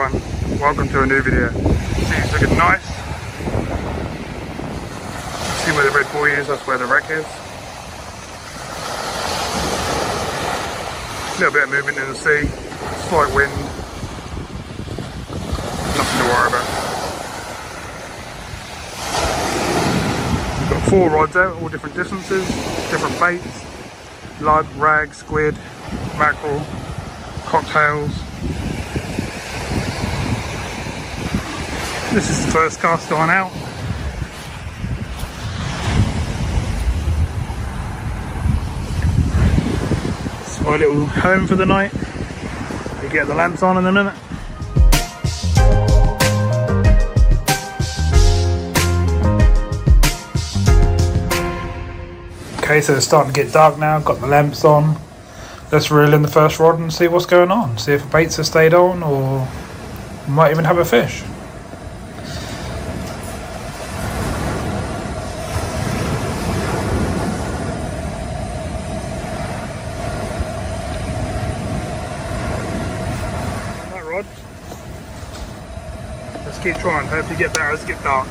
everyone, welcome to a new video. See, it's looking nice. See where the red buoy is, that's where the wreck is. A little bit of movement in the sea, slight wind, nothing to worry about. We've got 4 rods out, all different distances, different baits, lug, rag, squid, mackerel, cocktails. This is the first cast on out. It's my little home for the night. We get the lamps on in a minute. Okay, so it's starting to get dark now, got the lamps on. Let's reel in the first rod and see what's going on. See if the baits have stayed on, or we might even have a fish. That rod. Let's keep trying, hopefully get better as it gets dark.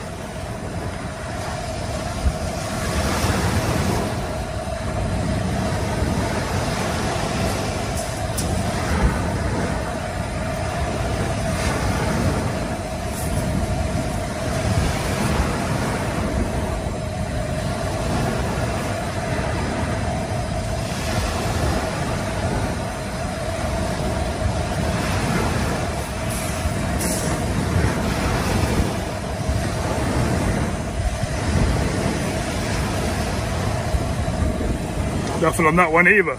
Nothing on that one either.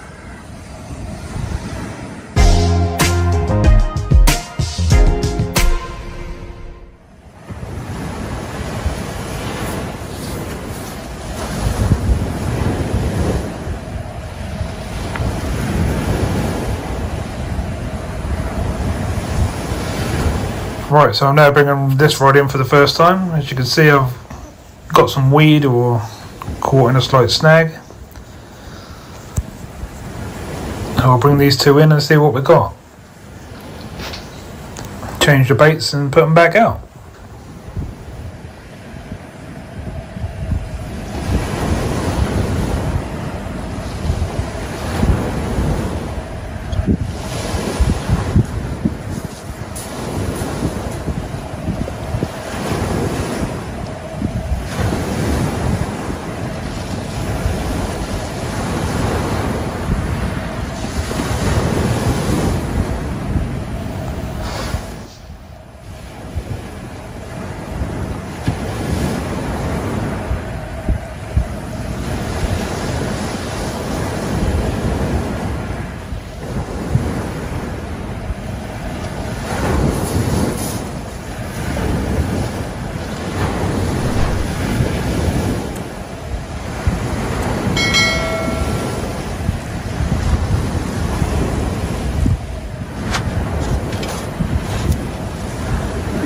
Right, so I'm now bringing this rod in for the first time. As you can see, I've got some weed or caught in a slight snag. I'll bring these 2 in and see what we got. Change the baits and put them back out.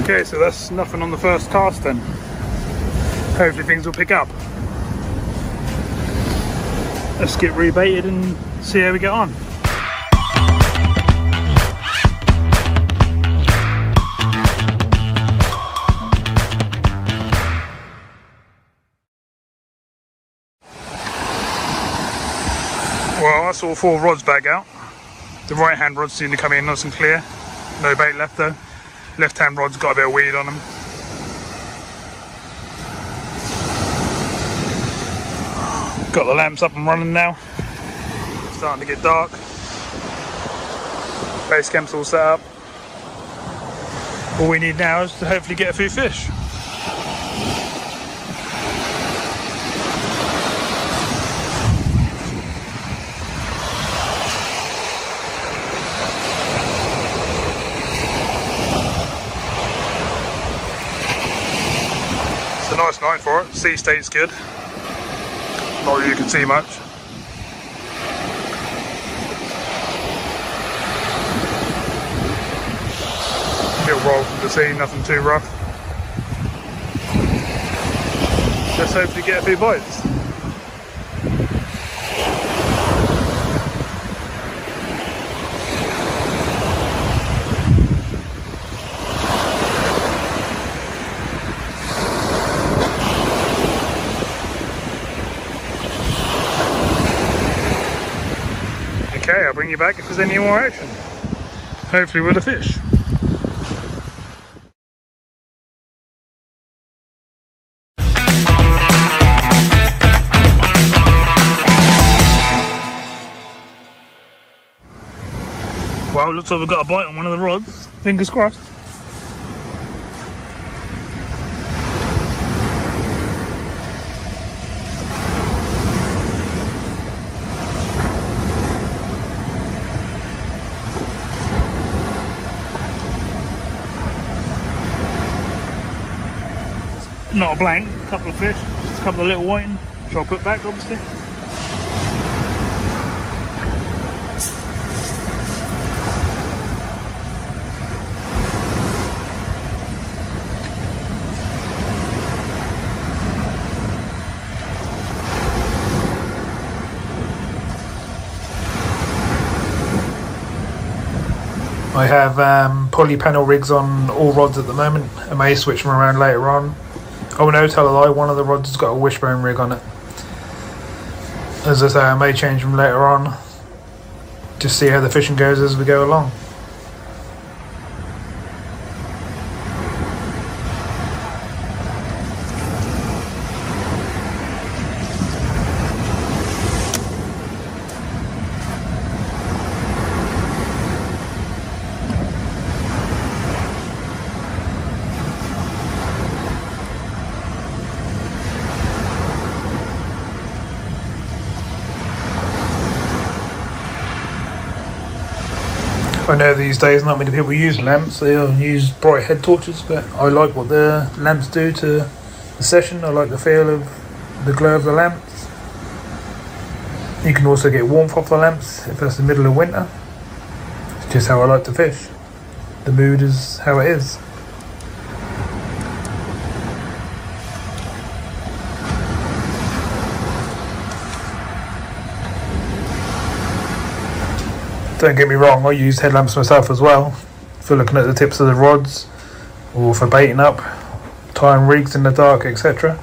Okay, so that's nothing on the first cast then. Hopefully things will pick up. Let's get rebaited and see how we get on. Well, that's all 4 rods back out. The right hand rods seem to come in nice and clear. No bait left though. Left hand rod's got a bit of weed on them. Got the lamps up and running now. Starting to get dark. Base camp's all set up. All we need now is to hopefully get a few fish. It's a nice night for it. Sea state's good. Not that you can see much. Little roll from the sea, nothing too rough. Let's hopefully get a few bites. bring you back if there's any more action. Hopefully with a fish. Well, looks like we've got a bite on one of the rods. Fingers crossed. Not a blank, a couple of fish, just a couple of little whiting, which I'll put back obviously. I have poly panel rigs on all rods at the moment. I may switch them around later on. Oh no, tell a lie, one of the rods has got a wishbone rig on it. As I say, I may change them later on. Just see how the fishing goes as we go along. I know these days not many people use lamps, they'll use bright head torches, but I like what the lamps do to the session. I like the feel of the glow of the lamps. You can also get warmth off the lamps if it's the middle of winter. It's just how I like to fish. The mood is how it is. Don't get me wrong, I use headlamps myself as well, for looking at the tips of the rods, or for baiting up, tying rigs in the dark, etc.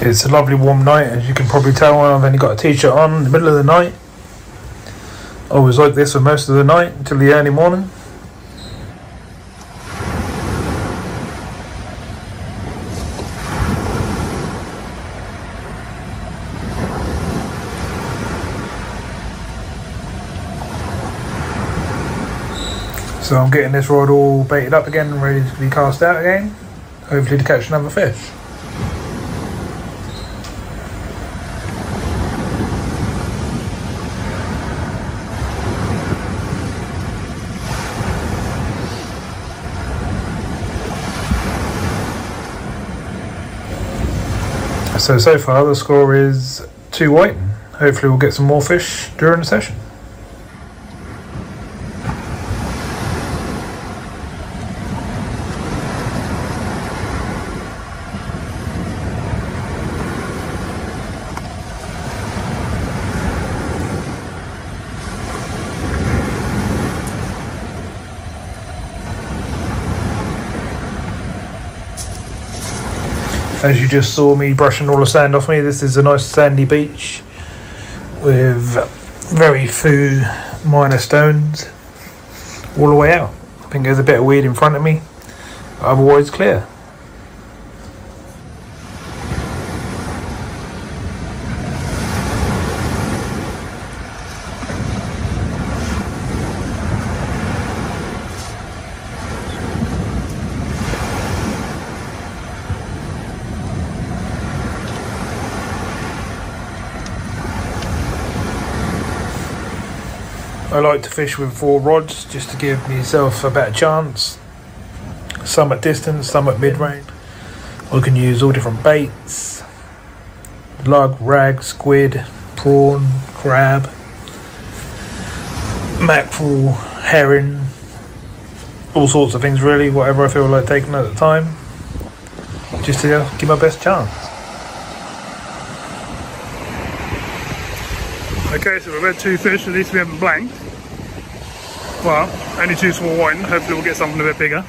It's a lovely warm night, as you can probably tell when I've only got a t-shirt on in the middle of the night. I was like this for most of the night until the early morning. So I'm getting this rod all baited up again and ready to be cast out again, hopefully to catch another fish. So far the score is 2 white. Hopefully we'll get some more fish during the session. As you just saw me brushing all the sand off me, this is a nice sandy beach with very few minor stones all the way out. I think there's a bit of weed in front of me, but otherwise clear. I like to fish with 4 rods just to give myself a better chance. Some at distance, some at mid-range. I can use all different baits. Lug, rag, squid, prawn, crab, mackerel, herring. All sorts of things really, whatever I feel like taking at the time. Just to give my best chance. Okay, so we've had 2 fish, at least we haven't blanked. Well, only 2 small whiting, hopefully we'll get something a bit bigger.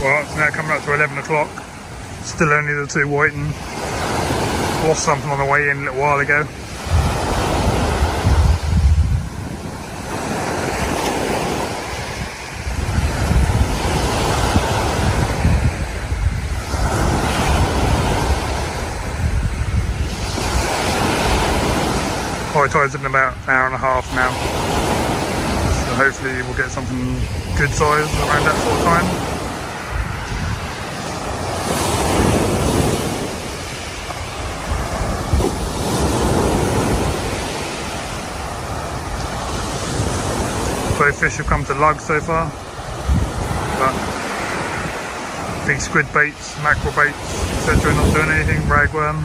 Well, it's now coming up to 11 o'clock. Still only the 2 whiting. Lost something on the way in a little while ago. High tide's in about an hour and a half now. So hopefully we'll get something good size around that sort of time. Both fish have come to lug so far, but big squid baits, mackerel baits, etc. not doing anything, ragworm.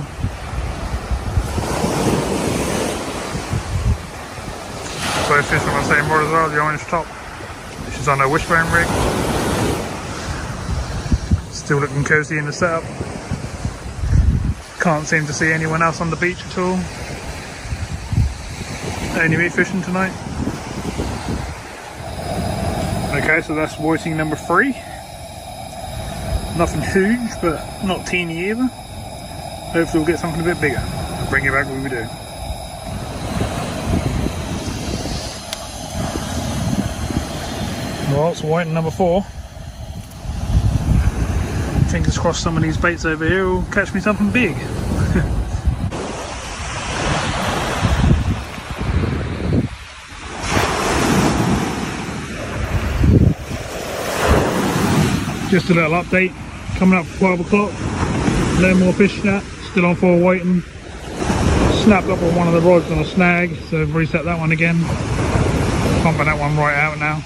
Both fish on the same rod as well, the orange top, which is on a wishbone rig. Still looking cosy in the setup. Can't seem to see anyone else on the beach at all. Only me fishing tonight. Okay, so that's whiting number 3. Nothing huge, but not teeny either. Hopefully we'll get something a bit bigger. I'll bring you back when we do. Well, it's whiting number 4. Fingers crossed some of these baits over here will catch me something big. Just a little update, coming up for 12 o'clock, no more fish snap, still on 4 whiting. Snapped up on one of the rods on a snag, so I've reset that one again. Pumping that one right out now.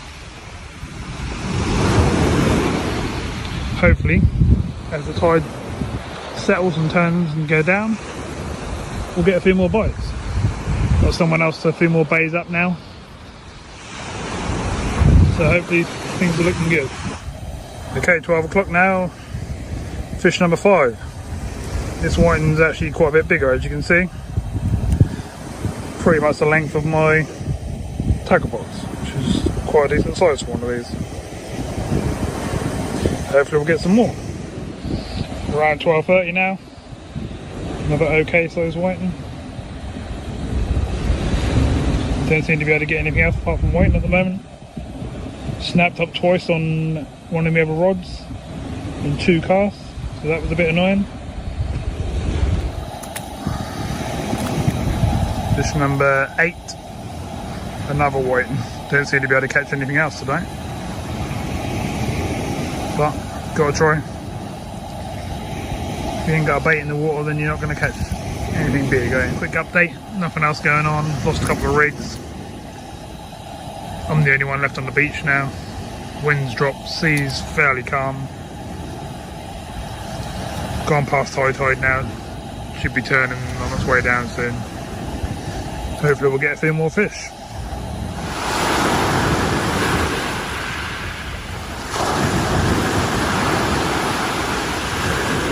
Hopefully, as the tide settles and turns and go down, we'll get a few more bites. Got someone else a few more bays up now. So hopefully things are looking good. Okay, 12 o'clock now, fish number 5. This whiting's actually quite a bit bigger, as you can see. Pretty much the length of my tackle box, which is quite a decent size for one of these. Hopefully we'll get some more. Around 12:30 now, another okay size whiting. Don't seem to be able to get anything else apart from whiting at the moment. Snapped up twice on one of the other rods in 2 casts, so that was a bit annoying. Fish number 8, another whiting. Don't seem to be able to catch anything else today, but gotta try. If you ain't got a bait in the water, then you're not going to catch anything big. Quick update, nothing else going on, lost a couple of rigs. I'm the only one left on the beach now. Winds dropped, seas fairly calm. Gone past high tide now. Should be turning on its way down soon. Hopefully we'll get a few more fish.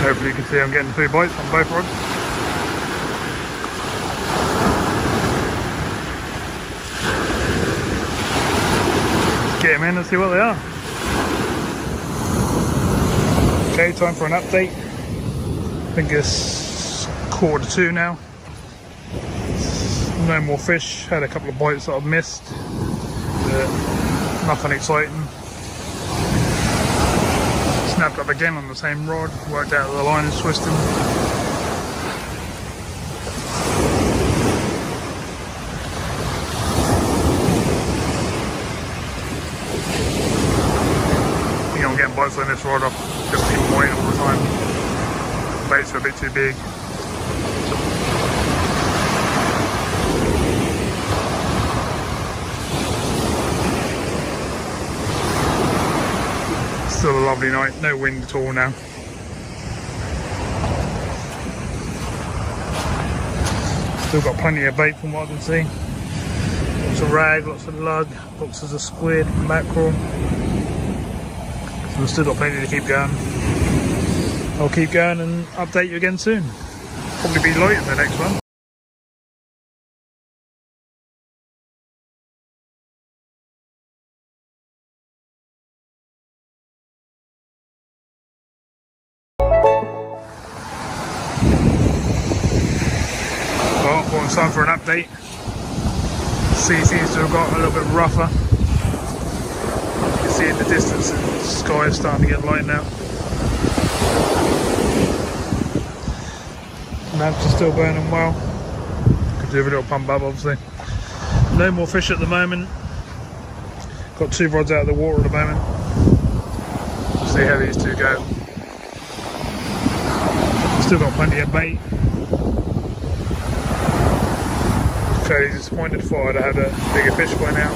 Hopefully you can see I'm getting 2 bites on both rods. Get them in and see what they are. Okay, time for an update. I think it's 1:45 now. No more fish. Had a couple of bites that I've missed, but nothing exciting. Snapped up again on the same rod. Worked out that the line is twisting. I'm getting bites on this rod, I've just been whiting all the time. Baits are a bit too big. Still a lovely night, no wind at all now. Still got plenty of bait from what I can see. Lots of rag, lots of lug, boxes of squid, mackerel. So we've still got plenty to keep going. I'll keep going and update you again soon. Probably be light in the next one. Well, it's time for an update. Sea seems to have got a little bit rougher. You can see in the distance the sky is starting to get light now. Lamps are still burning well. Could do a little pump up obviously. No more fish at the moment. Got 2 rods out of the water at the moment. See how these two go. Still got plenty of bait. Fairly disappointed, thought I'd have had a bigger fish by now.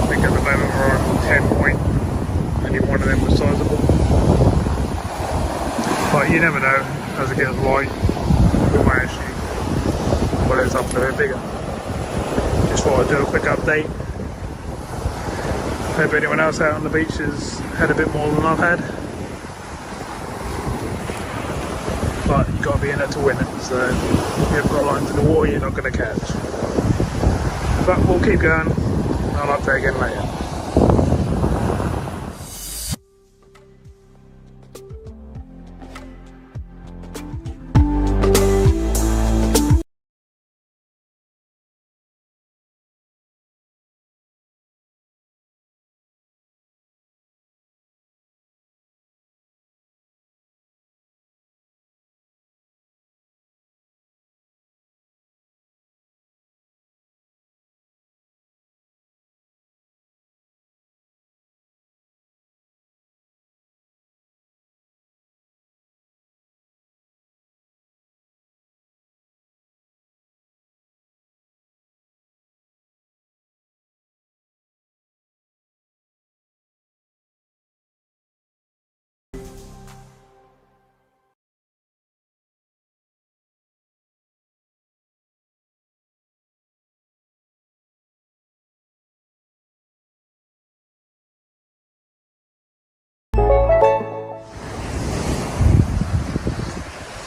I think at the moment we're on 10 point. Only one of them was sizable. But you never know, as it gets light, we might actually pull it up a bit bigger. Just thought I'd do a quick update. Hope anyone else out on the beach has had a bit more than I've had. But you've got to be in it to win it, so if you haven't got lines in the water, you're not going to catch. But we'll keep going, I'll update again later.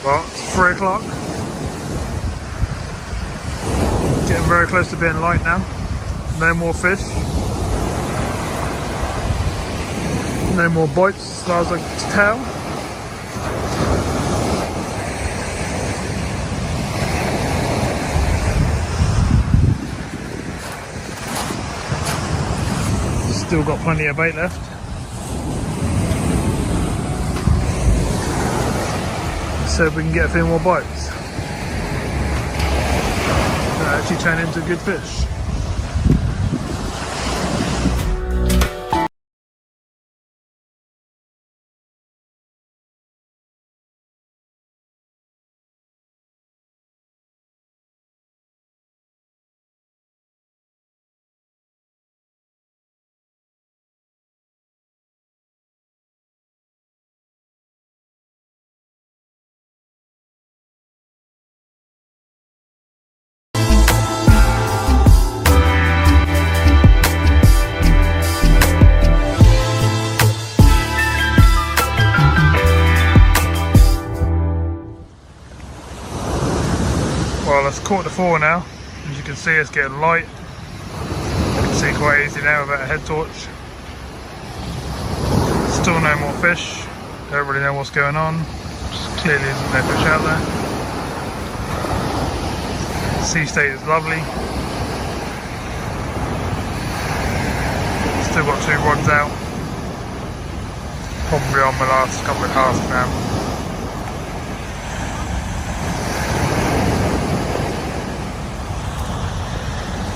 Well, it's 3 o'clock. Getting very close to being light now. No more fish. No more bites as far as I can tell. Still got plenty of bait left. So we can get a few more bites. That actually turn into good fish. Well, it's 4:15 now. As you can see, it's getting light. You can see quite easy now without a head torch. Still no more fish. Don't really know what's going on. Just clearly isn't no fish out there. Sea state is lovely. Still got 2 rods out. Probably on my last couple of casts now.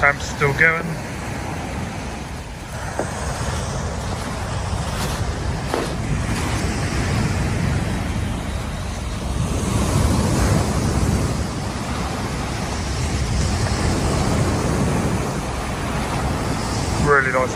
Lamp's still going. Really nice.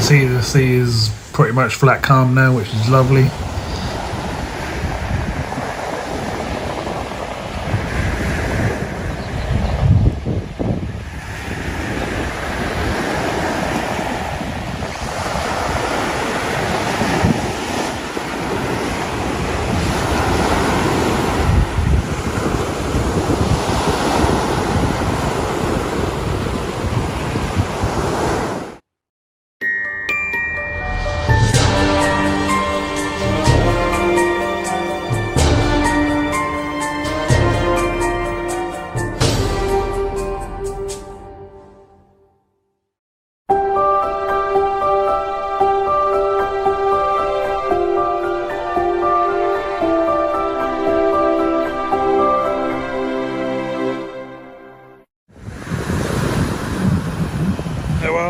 can see the sea is pretty much flat calm now, which is lovely.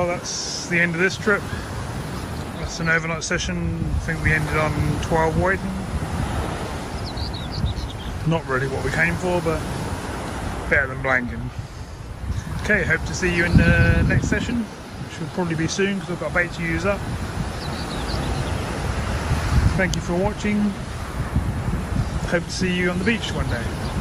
Well, that's the end of this trip. That's an overnight session. I think we ended on 12 whiting. Not really what we came for, but better than blanking. Okay, hope to see you in the next session, which will probably be soon because I've got bait to use up. Thank you for watching. Hope to see you on the beach one day.